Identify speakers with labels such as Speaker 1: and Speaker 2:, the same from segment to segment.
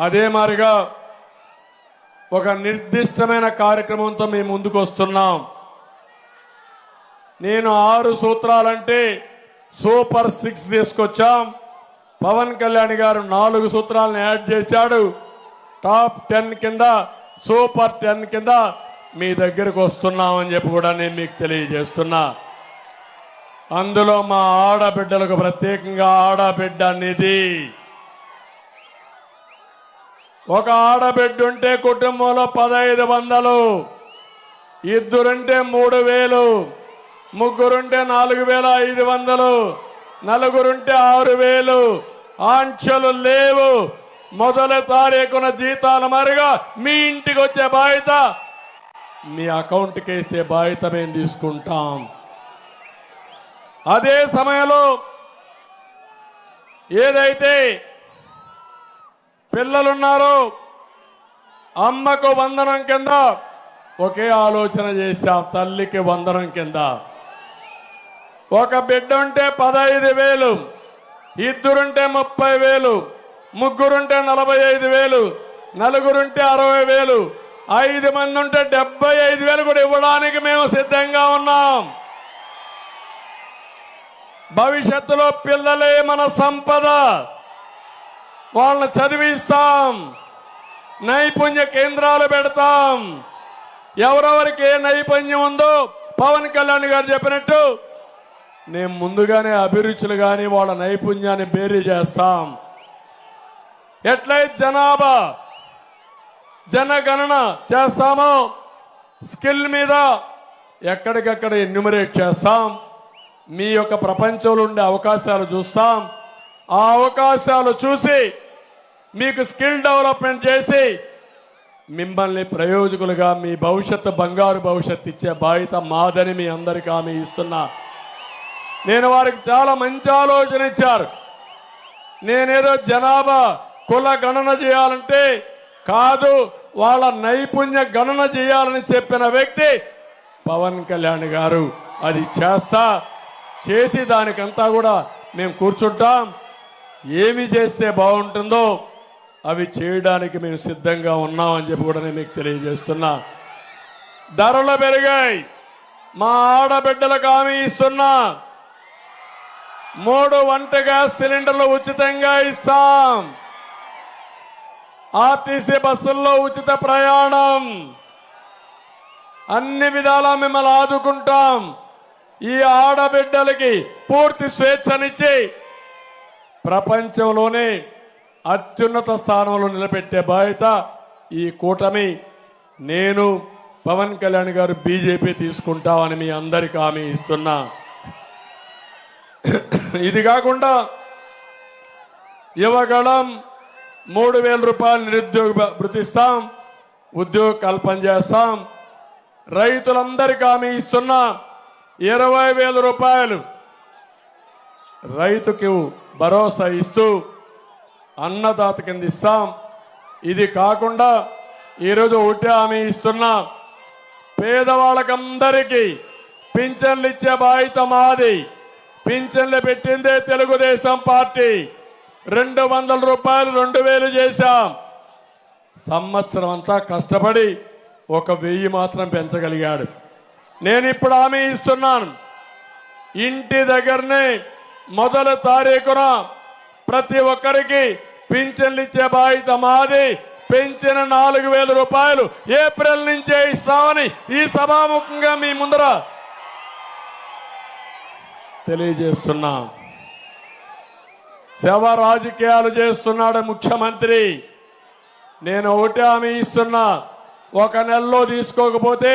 Speaker 1: అదే మారిగా ఒక నిర్దిష్టమైన కార్యక్రమంతో మేము ముందుకు వస్తున్నాం. నేను 6 సూత్రాలంటే సూపర్ 6 తీసుకొచ్చాం. పవన్ కళ్యాణ్ గారు 4 సూత్రాలను యాడ్ చేశాడు. టాప్ 10 కింద సూపర్ 10 కింద మీ దగ్గరకు వస్తున్నామని చెప్పి కూడా నేను మీకు తెలియజేస్తున్నా. అందులో మా ఆడబిడ్డలకు ప్రత్యేకంగా ఆడబిడ్డ నిధి. ఒక ఆడబిడ్డ ఉంటే కుటుంబంలో 1500, ఇద్దరుంటే 3000, ముగ్గురుంటే 4500, నలుగురుంటే 6000. ఆంక్షలు లేవు. మొదటి తారీఖున జీతాల మరిగా మీ ఇంటికి వచ్చే బాధ్యత, మీ అకౌంట్కి వేసే బాధ్యత మేము తీసుకుంటాం. అదే సమయంలో ఏదైతే పిల్లలున్నారో అమ్మకు వందనం కింద ఒకే ఆలోచన చేశాం. తల్లికి వందనం కింద ఒక బిడ్డ ఉంటే 15,000, ఇద్దరుంటే 30,000, ముగ్గురుంటే 45,000, నలుగురుంటే 60,000, 5 మంది ఉంటే 75,000 కూడా ఇవ్వడానికి మేము సిద్ధంగా ఉన్నాం. భవిష్యత్తులో పిల్లలే మన సంపద. వాళ్ళని చదివిస్తాం, నైపుణ్య కేంద్రాలు పెడతాం. ఎవరెవరికి ఏ నైపుణ్యం ఉందో పవన్ కళ్యాణ్ గారు చెప్పినట్టు నేను ముందుగానే అభిరుచులు కానీ వాళ్ళ నైపుణ్యాన్ని బేరీ చేస్తాం. ఎట్లయితే జనగణన చేస్తామో స్కిల్ మీద ఎక్కడికక్కడ ఎన్యూమరేట్ చేస్తాం. మీ యొక్క ప్రపంచంలో ఉండే అవకాశాలు చూస్తాం. ఆ అవకాశాలు చూసి మీకు స్కిల్ డెవలప్మెంట్ చేసి మిమ్మల్ని ప్రయోజకులుగా మీ భవిష్యత్తు బంగారు భవిష్యత్తు ఇచ్చే బాధ్యత మాదని మీ అందరికీ హామీ ఇస్తున్నా. నేను వారికి చాలా మంచి ఆలోచన ఇచ్చారు. నేనేదో జనాభా కుల గణన చేయాలంటే కాదు, వాళ్ళ నైపుణ్య గణన చేయాలని చెప్పిన వ్యక్తి పవన్ కళ్యాణ్ గారు. అది చేసి దానికంతా కూడా మేము కూర్చుంటాం. ఏమి చేస్తే బాగుంటుందో అవి చేయడానికి మేము సిద్ధంగా ఉన్నామని చెప్పి కూడా నేను మీకు తెలియజేస్తున్నా. ధరలు పెరిగాయి. మా ఆడబిడ్డలకు హామీ ఇస్తున్నా. 3 వంట గ్యాస్ సిలిండర్లు ఉచితంగా ఇస్తాం. ఆర్టీసీ బస్సుల్లో ఉచిత ప్రయాణం. అన్ని విధాలా మిమ్మల్ని ఆదుకుంటాం. ఈ ఆడబిడ్డలకి పూర్తి స్వేచ్ఛనిచ్చి ప్రపంచంలోనే అత్యున్నత స్థానంలో నిలబెట్టే బాధ్యత ఈ కూటమి, నేను, పవన్ కళ్యాణ్ గారు, బీజేపీ తీసుకుంటామని మీ అందరికీ హామీ ఇస్తున్నా. ఇది కాకుండా యువగళం 3,000 రూపాయలు నిరుద్యోగ భృతిస్తాం, ఉద్యోగ కల్పన చేస్తాం. రైతులందరికీ హామీ ఇస్తున్నా. 20,000 రూపాయలు రైతుకు భరోసా ఇస్తూ అన్నదాత కింద ఇస్తాం. ఇది కాకుండా ఈరోజు ఒకటే హామీ ఇస్తున్నా. పేదవాళ్ళకందరికీ పింఛన్లు ఇచ్చే బాధ్యత మాది. పింఛన్లు పెట్టిందే తెలుగుదేశం పార్టీ. 200 రూపాయలు 2,000 చేశాం. సంవత్సరం అంతా కష్టపడి 1,000 మాత్రం పెంచగలిగాడు. నేను ఇప్పుడు హామీ ఇస్తున్నాను. ఇంటి దగ్గరనే మొదటి తారీఖున ప్రతి ఒక్కరికి పింఛన్లు ఇచ్చే బాధ్యత మాది. పెంచిన 4,000 రూపాయలు ఏప్రిల్ నుంచే ఇస్తామని ఈ సభాముఖంగా మీ ముందర తెలియజేస్తున్నా. శవ రాజకీయాలు చేస్తున్నాడు ముఖ్యమంత్రి. నేను ఒకటే హామీ ఇస్తున్నా. 1 నెలలో తీసుకోకపోతే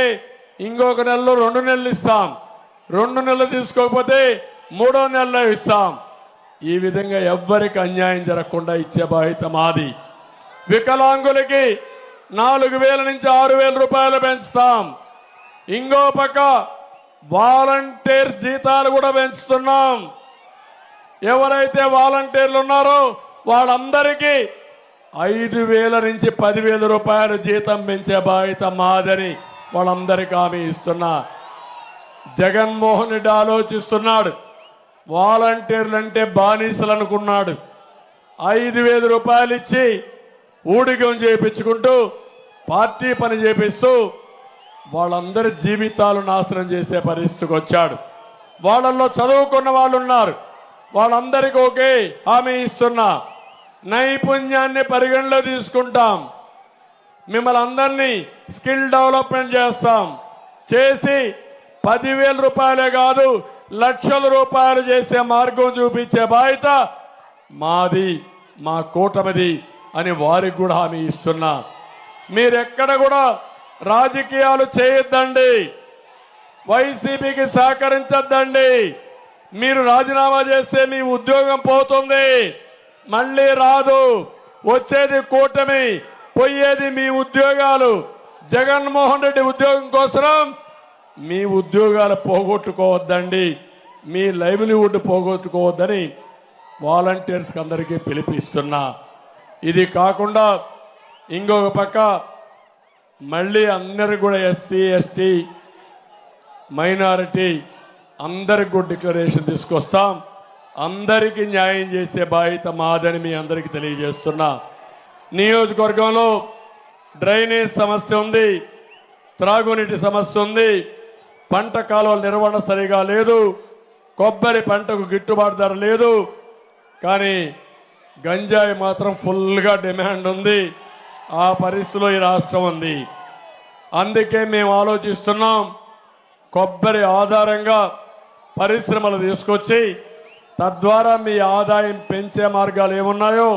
Speaker 1: ఇంకొక నెలలో 2 నెలలు ఇస్తాం. 2 నెలలు తీసుకోకపోతే 3వ నెలలో ఇస్తాం. ఈ విధంగా ఎవ్వరికి అన్యాయం జరగకుండా ఇచ్చే బాధ్యత మాది. వికలాంగులకి 4,000 నుంచి 6,000 రూపాయలు పెంచుతాం. ఇంకో పక్క వాలంటీర్ జీతాలు కూడా పెంచుతున్నాం. ఎవరైతే వాలంటీర్లు ఉన్నారో వాళ్ళందరికీ 5,000 నుంచి 10,000 రూపాయలు జీతం పెంచే బాధ్యత మాదని వాళ్ళందరికీ హామీ ఇస్తున్నా. జగన్మోహన్ రెడ్డి ఆలోచిస్తున్నాడు. వాలంటీర్లు అంటే బానిసలు అనుకున్నాడు. 5,000 రూపాయలు ఇచ్చి ఊడిగం చేయించుకుంటూ పార్టీ పని చేపిస్తూ వాళ్ళందరి జీవితాలు నాశనం చేసే పరిస్థితికి వచ్చాడు. వాళ్ళల్లో చదువుకున్న వాళ్ళు ఉన్నారు, వాళ్ళందరికీ ఒకే హామీ ఇస్తున్నా, నైపుణ్యాన్ని పరిగణలో తీసుకుంటాం, మిమ్మల్ని అందరినీ స్కిల్ డెవలప్మెంట్ చేస్తాం, చేసి 10,000 రూపాయలే కాదు లక్షల రూపాయలు చేసే మార్గం చూపించే బాధ్యత మాది, మా కూటమిది అని వారికి కూడా హామీ ఇస్తున్నా. మీరెక్కడ కూడా రాజకీయాలు చేయొద్దండి, వైసీపీకి సహకరించొద్దండి. మీరు రాజీనామా చేస్తే మీ ఉద్యోగం పోతుంది, మళ్ళీ రాదు. వచ్చేది కూటమి, పోయేది మీ ఉద్యోగాలు. జగన్మోహన్ రెడ్డి ఉద్యోగం కోసం మీ ఉద్యోగాలు పోగొట్టుకోవద్దండి, మీ లైవ్లీవుడ్ పోగొట్టుకోవద్దని వాలంటీర్స్ అందరికీ పిలిపిస్తున్నా. ఇది కాకుండా ఇంకొక పక్క మళ్ళీ అందరికి కూడా ఎస్సీ ఎస్టీ మైనారిటీ అందరికి కూడా డిక్లరేషన్ తీసుకొస్తాం. అందరికీ న్యాయం చేసే బాధ్యత మాదని మీ అందరికీ తెలియజేస్తున్నా. నియోజకవర్గంలో డ్రైనేజ్ సమస్య ఉంది, త్రాగునీటి సమస్య ఉంది, పంట కాలువల నిర్వహణ సరిగా లేదు, కొబ్బరి పంటకు గిట్టుబాటు ధర లేదు. కానీ గంజాయి మాత్రం ఫుల్గా డిమాండ్ ఉంది. ఆ పరిస్థితిలో ఈ రాష్ట్రం ఉంది. అందుకే మేము ఆలోచిస్తున్నాం, కొబ్బరి ఆధారంగా పరిశ్రమలు తీసుకొచ్చి తద్వారా మీ ఆదాయం పెంచే మార్గాలు ఏమున్నాయో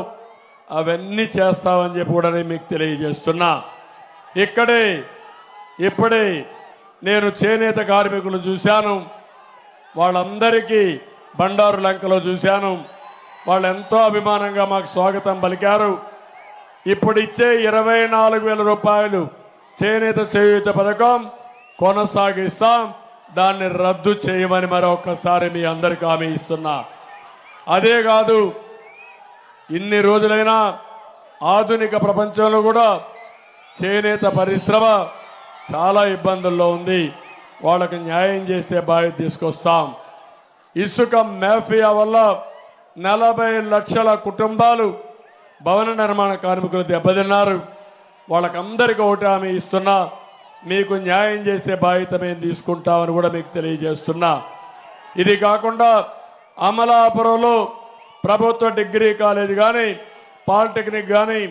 Speaker 1: అవన్నీ చేస్తామని చెప్పి కూడా మీకు తెలియజేస్తున్నా. ఇప్పుడే నేను చేనేత కార్మికులు చూశాను, వాళ్ళందరికీ బండారు లంకలో చూశాను. వాళ్ళు ఎంతో అభిమానంగా మాకు స్వాగతం పలికారు. ఇప్పుడు ఇచ్చే 24,000 రూపాయలు చేనేత చేయూత పథకం కొనసాగిస్తాం, దాన్ని రద్దు చేయమని మరొకసారి మీ అందరికీ హామీ ఇస్తున్నా. అదే కాదు, ఇన్ని రోజులైనా ఆధునిక ప్రపంచంలో కూడా చేనేత పరిశ్రమ చాలా ఇబ్బందుల్లో ఉంది, వాళ్ళకి న్యాయం చేసే బాధ్యత తీసుకొస్తాం. ఇసుక మాఫియా వల్ల 40 లక్షల కుటుంబాలు భవన నిర్మాణ కార్మికులు దెబ్బతిన్నారు. వాళ్ళకందరికీ ఒకటి హామీ ఇస్తున్నా, మీకు న్యాయం చేసే బాధ్యత మేము తీసుకుంటామని కూడా మీకు తెలియజేస్తున్నా. ఇది కాకుండా అమలాపురంలో ప్రభుత్వ డిగ్రీ కాలేజ్ కానీ పాలిటెక్నిక్ కానీ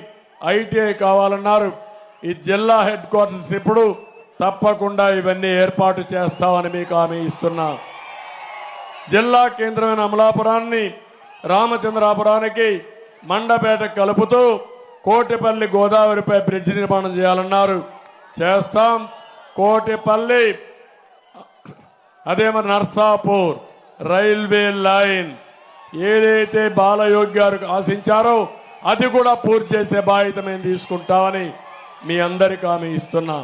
Speaker 1: ఐటీఐ కావాలన్నారు. ఈ జిల్లా హెడ్ క్వార్టర్స్ ఇప్పుడు తప్పకుండా ఇవన్నీ ఏర్పాటు చేస్తామని మీకు హామీ ఇస్తున్నా. జిల్లా కేంద్రమైన అమలాపురాన్ని రామచంద్రాపురానికి మండపేట కలుపుతూ కోటిపల్లి గోదావరిపై బ్రిడ్జి నిర్మాణం చేయాలన్నారు, చేస్తాం. కోటిపల్లి అదేమో నర్సాపూర్ రైల్వే లైన్ ఏదైతే బాలయోగి గారు ఆశించారో అది కూడా పూర్తి చేసే బాధ్యత మేము తీసుకుంటామని మీ అందరికీ హామీ ఇస్తున్నా.